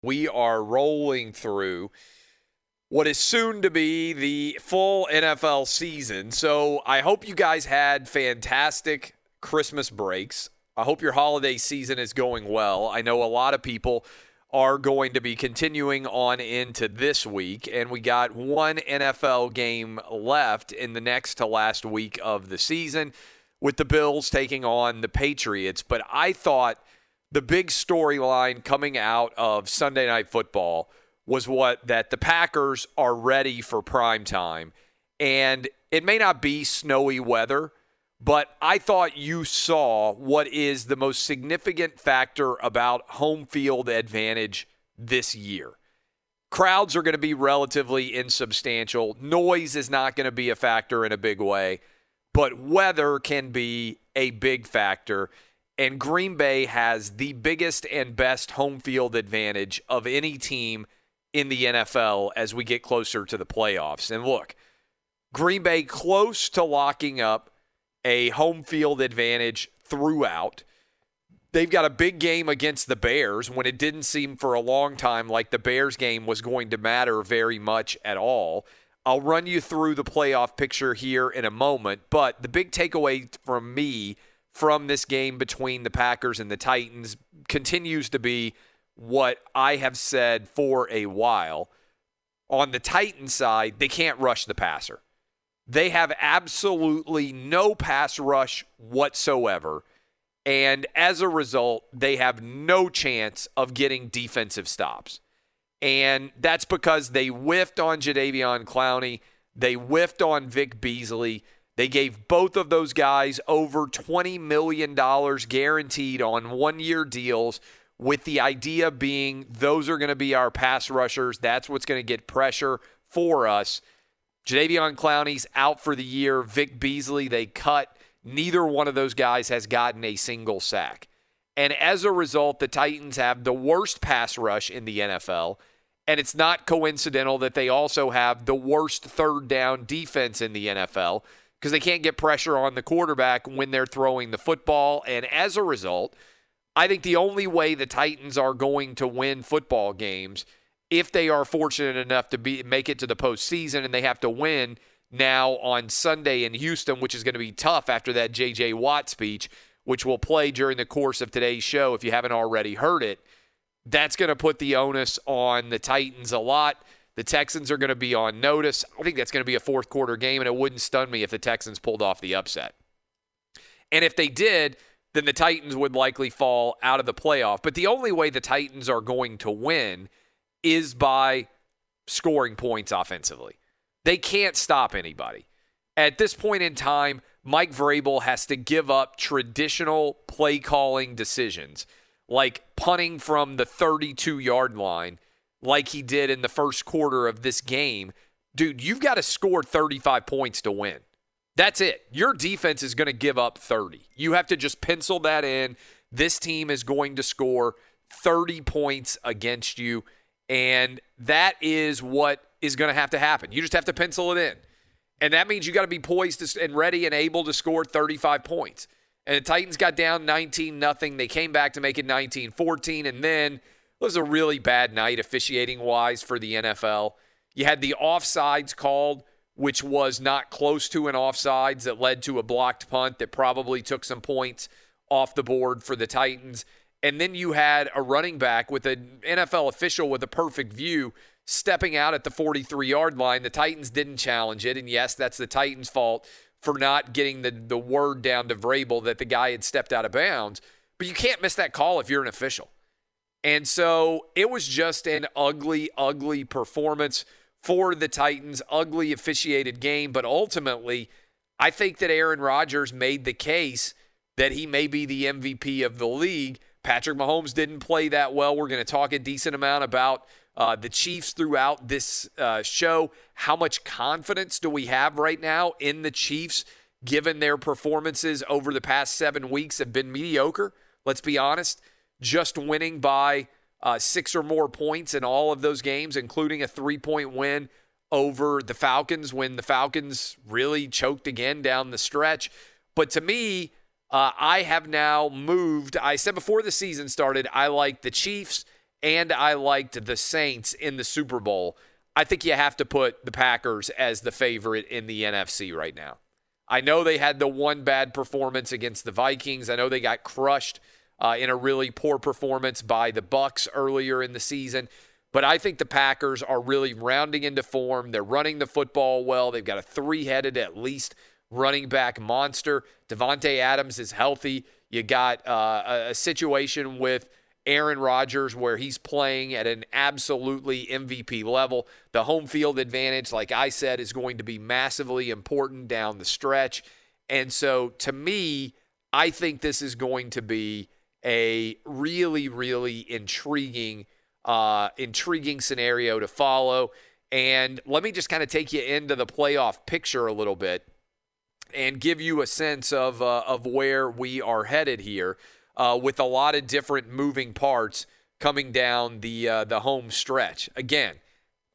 We are rolling through what is soon to be the full NFL season. So I hope you guys had fantastic Christmas breaks. I hope your holiday season is going well. I know a lot of people are going to be continuing on into this week, and we got one NFL game left in the next to last week of the season with the Bills taking on the Patriots. But I thought the big storyline coming out of Sunday Night Football was that the Packers are ready for prime time. And it may not be snowy weather, but I thought you saw what is the most significant factor about home field advantage this year. Crowds are going to be relatively insubstantial. Noise is not going to be a factor in a big way, but weather can be a big factor. And Green Bay has the biggest and best home field advantage of any team in the NFL as we get closer to the playoffs. And look, Green Bay close to locking up a home field advantage throughout. They've got a big game against the Bears when it didn't seem for a long time like the Bears game was going to matter very much at all. I'll run you through the playoff picture here in a moment, but the big takeaway from me from this game between the Packers and the Titans continues to be what I have said for a while. On the Titans side, they can't rush the passer. They have absolutely no pass rush whatsoever, and as a result, they have no chance of getting defensive stops. And that's because they whiffed on Jadeveon Clowney. They whiffed on Vic Beasley. They gave both of those guys over $20 million guaranteed on one-year deals, with the idea being those are going to be our pass rushers. That's what's going to get pressure for us. Jadeveon Clowney's out for the year. Vic Beasley, they cut. Neither one of those guys has gotten a single sack. And as a result, the Titans have the worst pass rush in the NFL. And it's not coincidental that they also have the worst third down defense in the NFL because they can't get pressure on the quarterback when they're throwing the football. And as a result, I think the only way the Titans are going to win football games, if they are fortunate enough to make it to the postseason and they have to win now on Sunday in Houston, which is going to be tough after that J.J. Watt speech, which we'll play during the course of today's show if you haven't already heard it, that's going to put the onus on the Titans a lot. The Texans are going to be on notice. I think that's going to be a fourth quarter game, and it wouldn't stun me if the Texans pulled off the upset. And if they did, then the Titans would likely fall out of the playoff. But the only way the Titans are going to win is by scoring points offensively. They can't stop anybody. At this point in time, Mike Vrabel has to give up traditional play calling decisions, like punting from the 32-yard line like he did in the first quarter of this game. Dude, you've got to score 35 points to win. That's it. Your defense is going to give up 30. You have to just pencil that in. This team is going to score 30 points against you, and that is what is going to have to happen. You just have to pencil it in. And that means you got to be poised and ready and able to score 35 points. And the Titans got down 19-0. They came back to make it 19-14, and then it was a really bad night officiating-wise for the NFL. You had the offsides called, which was not close to an offsides that led to a blocked punt that probably took some points off the board for the Titans. And then you had a running back with an NFL official with a perfect view stepping out at the 43-yard line. The Titans didn't challenge it. And yes, that's the Titans' fault for not getting the word down to Vrabel that the guy had stepped out of bounds. But you can't miss that call if you're an official. And so it was just an ugly, ugly performance for the Titans, ugly officiated game. But ultimately, I think that Aaron Rodgers made the case that he may be the MVP of the league. Patrick Mahomes didn't play that well. We're going to talk a decent amount about the Chiefs throughout this show. How much confidence do we have right now in the Chiefs, given their performances over the past 7 weeks have been mediocre? Let's be honest. Just winning by 6 or more points in all of those games, including a 3-point win over the Falcons when the Falcons really choked again down the stretch. But to me, I have now moved. I said before the season started, I like the Chiefs and I liked the Saints in the Super Bowl, I think you have to put the Packers as the favorite in the NFC right now. I know they had the one bad performance against the Vikings. I know they got crushed in a really poor performance by the Bucs earlier in the season. But I think the Packers are really rounding into form. They're running the football well. They've got a three-headed, at least, running back monster. Devontae Adams is healthy. You got a situation with Aaron Rodgers where he's playing at an absolutely MVP level. The home field advantage, like I said, is going to be massively important down the stretch. And so, to me, I think this is going to be a really, really intriguing scenario to follow. And let me just kind of take you into the playoff picture a little bit and give you a sense of where we are headed here with a lot of different moving parts coming down the home stretch. Again,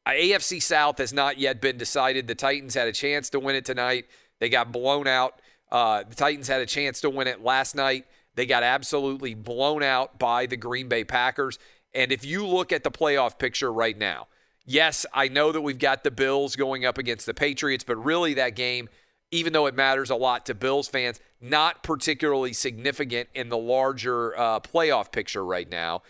AFC South has not yet been decided. The Titans had a chance to win it tonight. They got blown out. The Titans had a chance to win it last night. They got absolutely blown out by the Green Bay Packers. And if you look at the playoff picture right now, yes, I know that we've got the Bills going up against the Patriots, but really that game, even though it matters a lot to Bills fans, not particularly significant in the larger playoff picture right now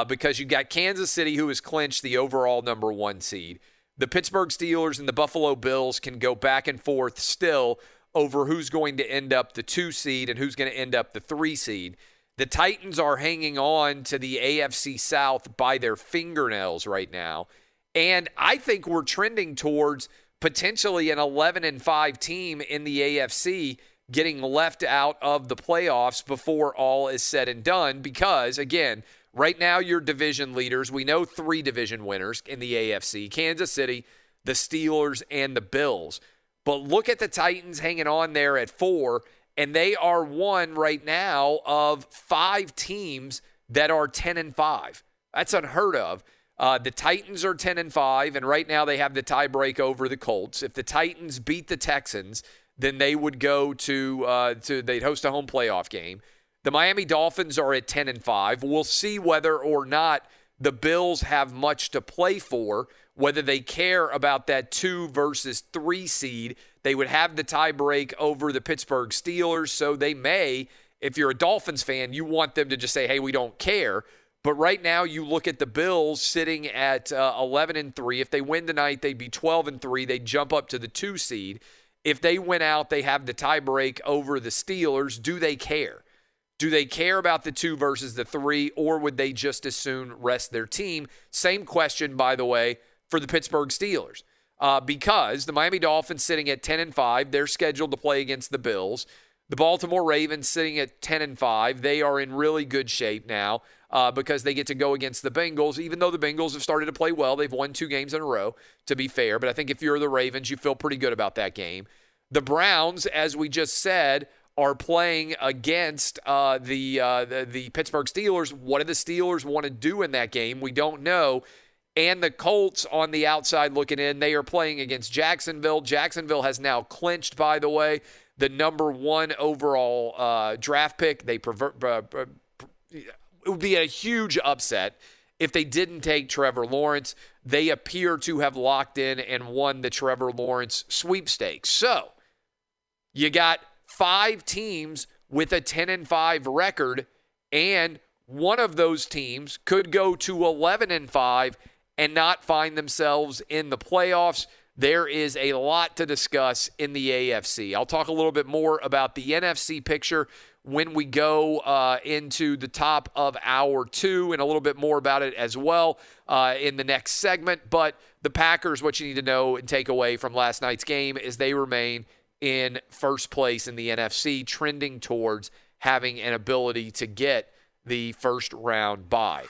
because you've got Kansas City, who has clinched the overall number 1 seed. The Pittsburgh Steelers and the Buffalo Bills can go back and forth still over who's going to end up the 2 seed and who's going to end up the 3 seed. The Titans are hanging on to the AFC South by their fingernails right now. And I think we're trending towards potentially an 11-5 team in the AFC getting left out of the playoffs before all is said and done because, again, right now your division leaders, we know 3 division winners in the AFC, Kansas City, the Steelers, and the Bills. But look at the Titans hanging on there at 4, and they are one right now of 5 teams that are 10-5. That's unheard of. The Titans are 10-5, and right now they have the tie-break over the Colts. If the Titans beat the Texans, then they would go they'd host a home playoff game. The Miami Dolphins are at 10-5. We'll see whether or not the Bills have much to play for, whether they care about that 2 versus 3 seed. They would have the tie break over the Pittsburgh Steelers, so they may, if you're a Dolphins fan, you want them to just say, hey, we don't care. But right now you look at the Bills sitting at 11-3. If they win tonight, they'd be 12-3. They'd jump up to the 2 seed. If they win out, they have the tie break over the Steelers. Do they care? Do they care about the 2 versus the 3, or would they just as soon rest their team? Same question, by the way, for the Pittsburgh Steelers. Because the Miami Dolphins sitting at 10-5, they're scheduled to play against the Bills. The Baltimore Ravens sitting at 10-5, they are in really good shape now because they get to go against the Bengals, even though the Bengals have started to play well. They've won 2 games in a row, to be fair. But I think if you're the Ravens, you feel pretty good about that game. The Browns, as we just said, are playing against the Pittsburgh Steelers. What do the Steelers want to do in that game? We don't know. And the Colts on the outside looking in, they are playing against Jacksonville. Jacksonville has now clinched, by the way, the number 1 overall draft pick. It would be a huge upset if they didn't take Trevor Lawrence. They appear to have locked in and won the Trevor Lawrence sweepstakes. So you got 5 teams with a 10-5 record, and one of those teams could go to 11-5 and not find themselves in the playoffs. There is a lot to discuss in the AFC. I'll talk a little bit more about the NFC picture when we go into the top of hour 2, and a little bit more about it as well in the next segment. But the Packers, what you need to know and take away from last night's game is they remain in first place in the NFC, trending towards having an ability to get the first round bye.